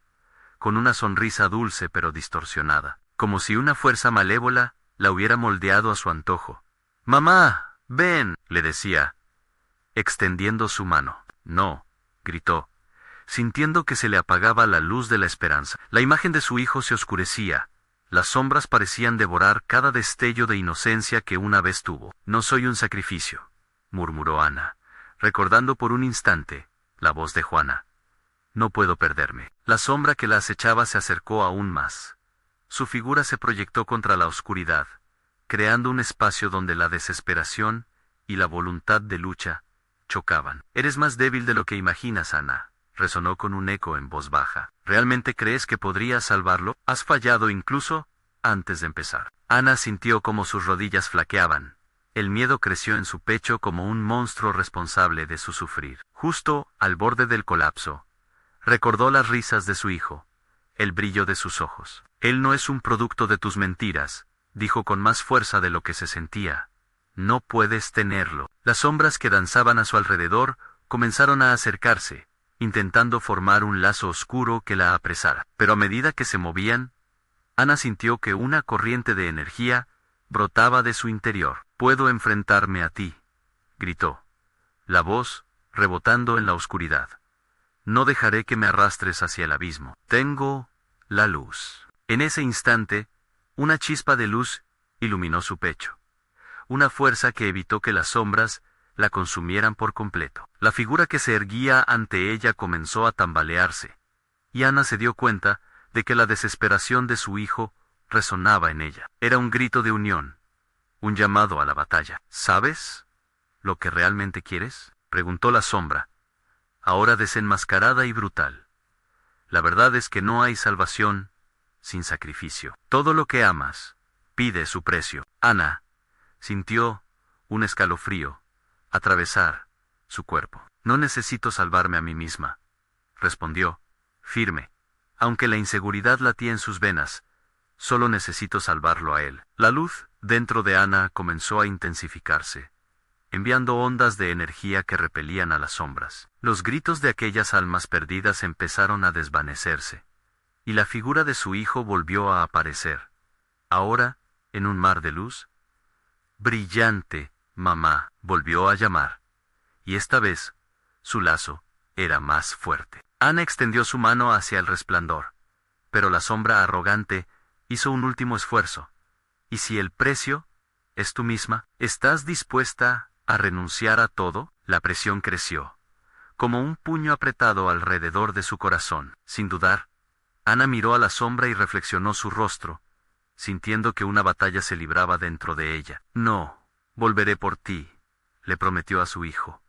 con una sonrisa dulce pero distorsionada, como si una fuerza malévola la hubiera moldeado a su antojo. «Mamá, ven», le decía, extendiendo su mano. «No», gritó, sintiendo que se le apagaba la luz de la esperanza. La imagen de su hijo se oscurecía. Las sombras parecían devorar cada destello de inocencia que una vez tuvo. «No soy un sacrificio», murmuró Ana, recordando por un instante la voz de Juana. «No puedo perderme». La sombra que la acechaba se acercó aún más. Su figura se proyectó contra la oscuridad, creando un espacio donde la desesperación y la voluntad de lucha chocaban. «Eres más débil de lo que imaginas, Ana», resonó con un eco en voz baja. «¿Realmente crees que podrías salvarlo? Has fallado incluso antes de empezar». Ana sintió como sus rodillas flaqueaban. El miedo creció en su pecho como un monstruo responsable de su sufrir. Justo al borde del colapso, recordó las risas de su hijo, el brillo de sus ojos. «Él no es un producto de tus mentiras», dijo con más fuerza de lo que se sentía. «No puedes tenerlo». Las sombras que danzaban a su alrededor comenzaron a acercarse, intentando formar un lazo oscuro que la apresara. Pero a medida que se movían, Ana sintió que una corriente de energía brotaba de su interior. «Puedo enfrentarme a ti», gritó, la voz rebotando en la oscuridad. «No dejaré que me arrastres hacia el abismo. Tengo la luz». En ese instante, una chispa de luz iluminó su pecho. Una fuerza que evitó que las sombras la consumieran por completo. La figura que se erguía ante ella comenzó a tambalearse, y Ana se dio cuenta de que la desesperación de su hijo resonaba en ella. Era un grito de unión, un llamado a la batalla. «¿Sabes lo que realmente quieres?», preguntó la sombra, ahora desenmascarada y brutal. «La verdad es que no hay salvación sin sacrificio. Todo lo que amas pide su precio». Ana sintió un escalofrío atravesar su cuerpo. «No necesito salvarme a mí misma», respondió, firme, aunque la inseguridad latía en sus venas. «Solo necesito salvarlo a él». La luz dentro de Ana comenzó a intensificarse, enviando ondas de energía que repelían a las sombras. Los gritos de aquellas almas perdidas empezaron a desvanecerse, y la figura de su hijo volvió a aparecer, ahora en un mar de luz. «Brillante, mamá», volvió a llamar, y esta vez su lazo era más fuerte. Ana extendió su mano hacia el resplandor, pero la sombra arrogante hizo un último esfuerzo. «¿Y si el precio es tú misma? ¿Estás dispuesta a renunciar a todo?». La presión creció, como un puño apretado alrededor de su corazón. Sin dudar, Ana miró a la sombra y reflexionó su rostro, sintiendo que una batalla se libraba dentro de ella. «No, volveré por ti», le prometió a su hijo,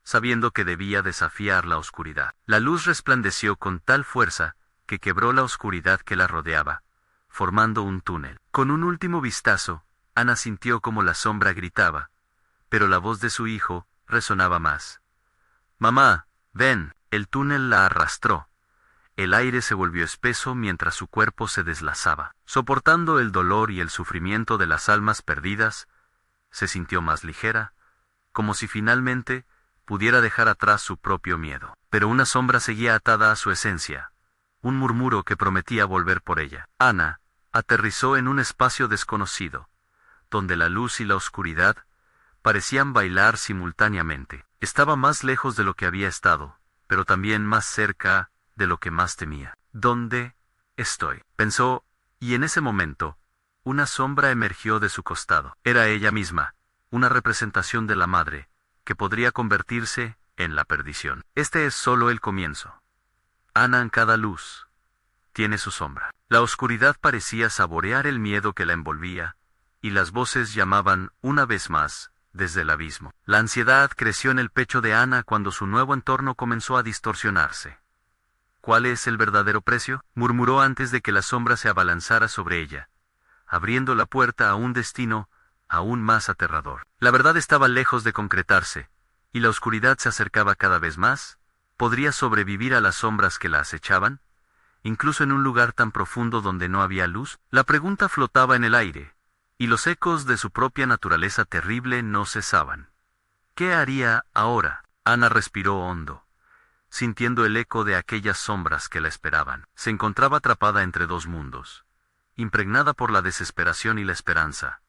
sabiendo que debía desafiar la oscuridad. La luz resplandeció con tal fuerza que quebró la oscuridad que la rodeaba, formando un túnel. Con un último vistazo, Ana sintió como la sombra gritaba, pero la voz de su hijo resonaba más. «Mamá, ven». El túnel la arrastró. El aire se volvió espeso mientras su cuerpo se deslazaba. Soportando el dolor y el sufrimiento de las almas perdidas, se sintió más ligera, como si finalmente pudiera dejar atrás su propio miedo. Pero una sombra seguía atada a su esencia, un murmuro que prometía volver por ella. Ana aterrizó en un espacio desconocido, donde la luz y la oscuridad parecían bailar simultáneamente. Estaba más lejos de lo que había estado, pero también más cerca de lo que más temía. «¿Dónde estoy?», pensó, y en ese momento, una sombra emergió de su costado. Era ella misma, una representación de la madre, que podría convertirse en la perdición. Este es solo el comienzo. Ana en cada luz tiene su sombra. La oscuridad parecía saborear el miedo que la envolvía, y las voces llamaban una vez más desde el abismo. La ansiedad creció en el pecho de Ana cuando su nuevo entorno comenzó a distorsionarse. «¿Cuál es el verdadero precio?», murmuró antes de que la sombra se abalanzara sobre ella, abriendo la puerta a un destino aún más aterrador. La verdad estaba lejos de concretarse, y la oscuridad se acercaba cada vez más. ¿Podría sobrevivir a las sombras que la acechaban, incluso en un lugar tan profundo donde no había luz? La pregunta flotaba en el aire, y los ecos de su propia naturaleza terrible no cesaban. ¿Qué haría ahora? Ana respiró hondo, sintiendo el eco de aquellas sombras que la esperaban. Se encontraba atrapada entre dos mundos, impregnada por la desesperación y la esperanza.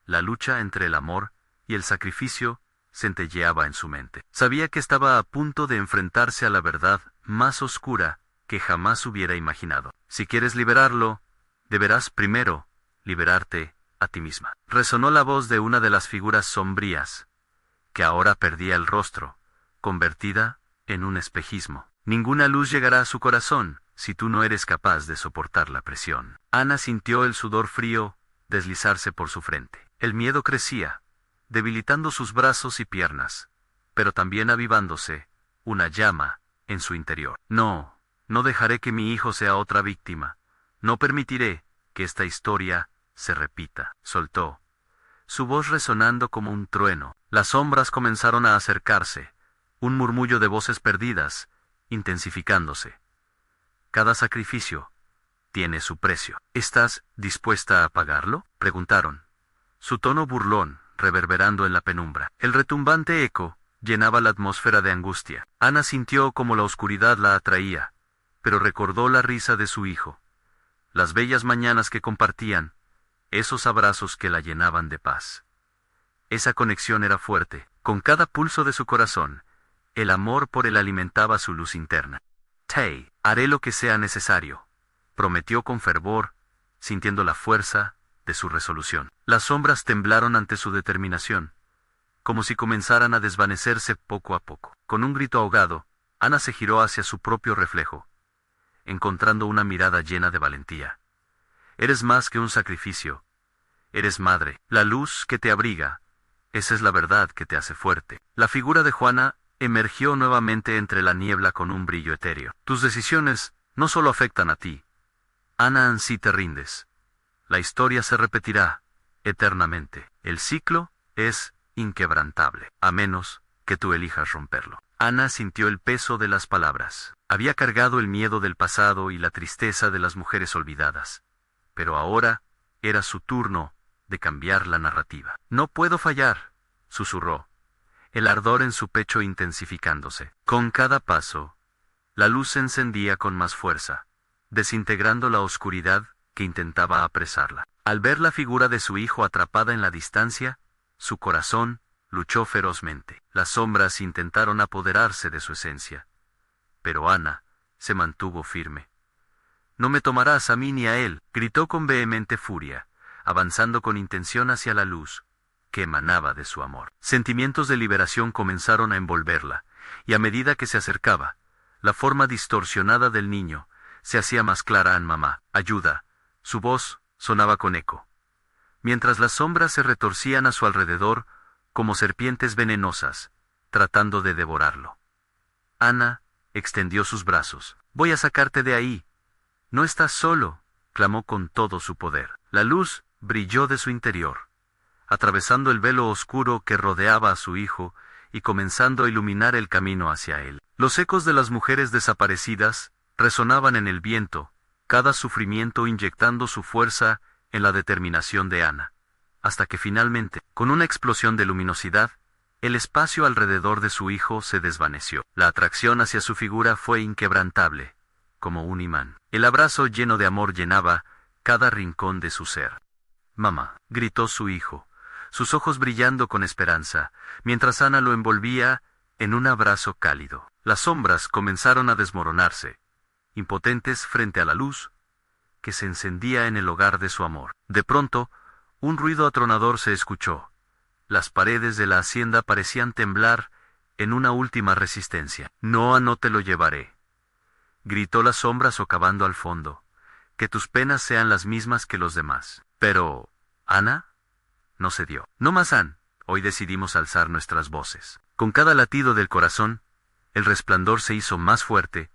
La lucha entre el amor y el sacrificio centelleaba en su mente. Sabía que estaba a punto de enfrentarse a la verdad más oscura que jamás hubiera imaginado. Si quieres liberarlo, deberás primero liberarte a ti misma. Resonó la voz de una de las figuras sombrías, que ahora perdía el rostro, convertida en un espejismo. Ninguna luz llegará a su corazón si tú no eres capaz de soportar la presión. Ana sintió el sudor frío deslizarse por su frente. El miedo crecía, debilitando sus brazos y piernas, pero también avivándose una llama en su interior. No dejaré que mi hijo sea otra víctima. No permitiré que esta historia se repita. Soltó, su voz resonando como un trueno. Las sombras comenzaron a acercarse, un murmullo de voces perdidas, intensificándose. Cada sacrificio tiene su precio. ¿Estás dispuesta a pagarlo?, preguntaron. Su tono burlón, reverberando en la penumbra. El retumbante eco llenaba la atmósfera de angustia. Ana sintió como la oscuridad la atraía, pero recordó la risa de su hijo, las bellas mañanas que compartían, esos abrazos que la llenaban de paz. Esa conexión era fuerte. Con cada pulso de su corazón, el amor por él alimentaba su luz interna. Haré lo que sea necesario, prometió con fervor, sintiendo la fuerza de su resolución. Las sombras temblaron ante su determinación, como si comenzaran a desvanecerse poco a poco. Con un grito ahogado, Ana se giró hacia su propio reflejo, encontrando una mirada llena de valentía. Eres más que un sacrificio. Eres madre, la luz que te abriga. Esa es la verdad que te hace fuerte. La figura de Juana emergió nuevamente entre la niebla con un brillo etéreo. Tus decisiones no solo afectan a ti, Ana, si te rindes. La historia se repetirá eternamente. El ciclo es inquebrantable, a menos que tú elijas romperlo. Ana sintió el peso de las palabras. Había cargado el miedo del pasado y la tristeza de las mujeres olvidadas. Pero ahora era su turno de cambiar la narrativa. No puedo fallar, susurró, el ardor en su pecho intensificándose. Con cada paso, la luz se encendía con más fuerza, desintegrando la oscuridad que intentaba apresarla. Al ver la figura de su hijo atrapada en la distancia, su corazón luchó ferozmente. Las sombras intentaron apoderarse de su esencia, pero Ana se mantuvo firme. No me tomarás a mí ni a él, gritó con vehemente furia, avanzando con intención hacia la luz que emanaba de su amor. Sentimientos de liberación comenzaron a envolverla, y a medida que se acercaba, la forma distorsionada del niño se hacía más clara en mamá. Ayuda. Su voz sonaba con eco, mientras las sombras se retorcían a su alrededor como serpientes venenosas, tratando de devorarlo. Ana extendió sus brazos. Voy a sacarte de ahí. No estás solo, clamó con todo su poder. La luz brilló de su interior, atravesando el velo oscuro que rodeaba a su hijo y comenzando a iluminar el camino hacia él. Los ecos de las mujeres desaparecidas resonaban en el viento, cada sufrimiento inyectando su fuerza en la determinación de Ana, hasta que finalmente, con una explosión de luminosidad, el espacio alrededor de su hijo se desvaneció. La atracción hacia su figura fue inquebrantable, como un imán. El abrazo lleno de amor llenaba cada rincón de su ser. «Mamá», gritó su hijo, sus ojos brillando con esperanza, mientras Ana lo envolvía en un abrazo cálido. Las sombras comenzaron a desmoronarse, impotentes frente a la luz que se encendía en el hogar de su amor. De pronto, un ruido atronador se escuchó. Las paredes de la hacienda parecían temblar en una última resistencia. No te lo llevaré», gritó la sombra socavando al fondo. «Que tus penas sean las mismas que los demás». Pero, Ana, no cedió. «No más, Ann. Hoy decidimos alzar nuestras voces». Con cada latido del corazón, el resplandor se hizo más fuerte,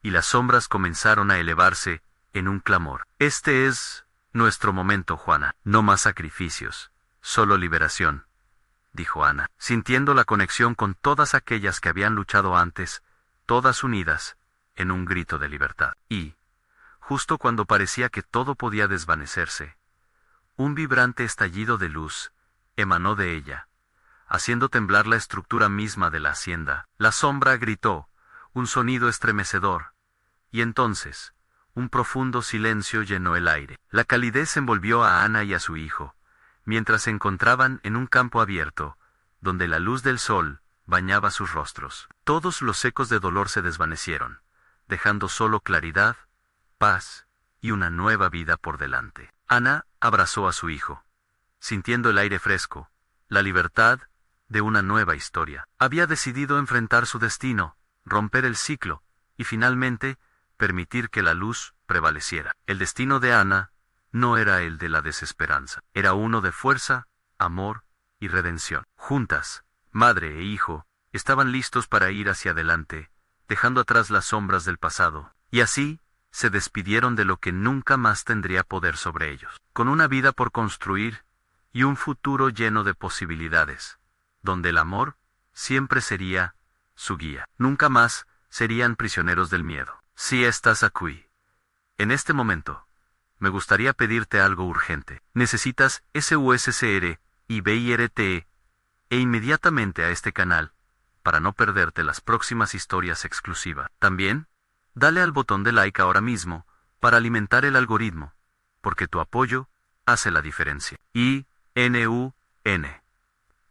y las sombras comenzaron a elevarse en un clamor. «Este es nuestro momento, Juana. No más sacrificios, solo liberación», dijo Ana, sintiendo la conexión con todas aquellas que habían luchado antes, todas unidas, en un grito de libertad. Y, justo cuando parecía que todo podía desvanecerse, un vibrante estallido de luz emanó de ella, haciendo temblar la estructura misma de la hacienda. La sombra gritó, un sonido estremecedor, y entonces, un profundo silencio llenó el aire. La calidez envolvió a Ana y a su hijo, mientras se encontraban en un campo abierto, donde la luz del sol bañaba sus rostros. Todos los ecos de dolor se desvanecieron, dejando solo claridad, paz y una nueva vida por delante. Ana abrazó a su hijo, sintiendo el aire fresco, la libertad de una nueva historia. Había decidido enfrentar su destino, romper el ciclo, y finalmente, permitir que la luz prevaleciera. El destino de Ana no era el de la desesperanza, era uno de fuerza, amor y redención. Juntas, madre e hijo, estaban listos para ir hacia adelante, dejando atrás las sombras del pasado, y así, se despidieron de lo que nunca más tendría poder sobre ellos. Con una vida por construir, y un futuro lleno de posibilidades, donde el amor siempre sería su guía. Nunca más serían prisioneros del miedo. Si estás aquí, en este momento, me gustaría pedirte algo urgente. Necesitas SUSCR y BIRTE e inmediatamente a este canal, para no perderte las próximas historias exclusivas. También, dale al botón de like ahora mismo, para alimentar el algoritmo, porque tu apoyo hace la diferencia. INUN.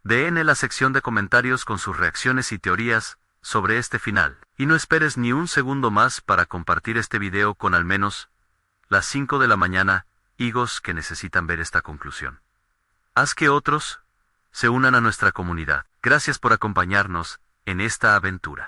DN la sección de comentarios con sus reacciones y teorías sobre este final. Y no esperes ni un segundo más para compartir este video con al menos las 5 de la mañana, higos que necesitan ver esta conclusión. Haz que otros se unan a nuestra comunidad. Gracias por acompañarnos en esta aventura.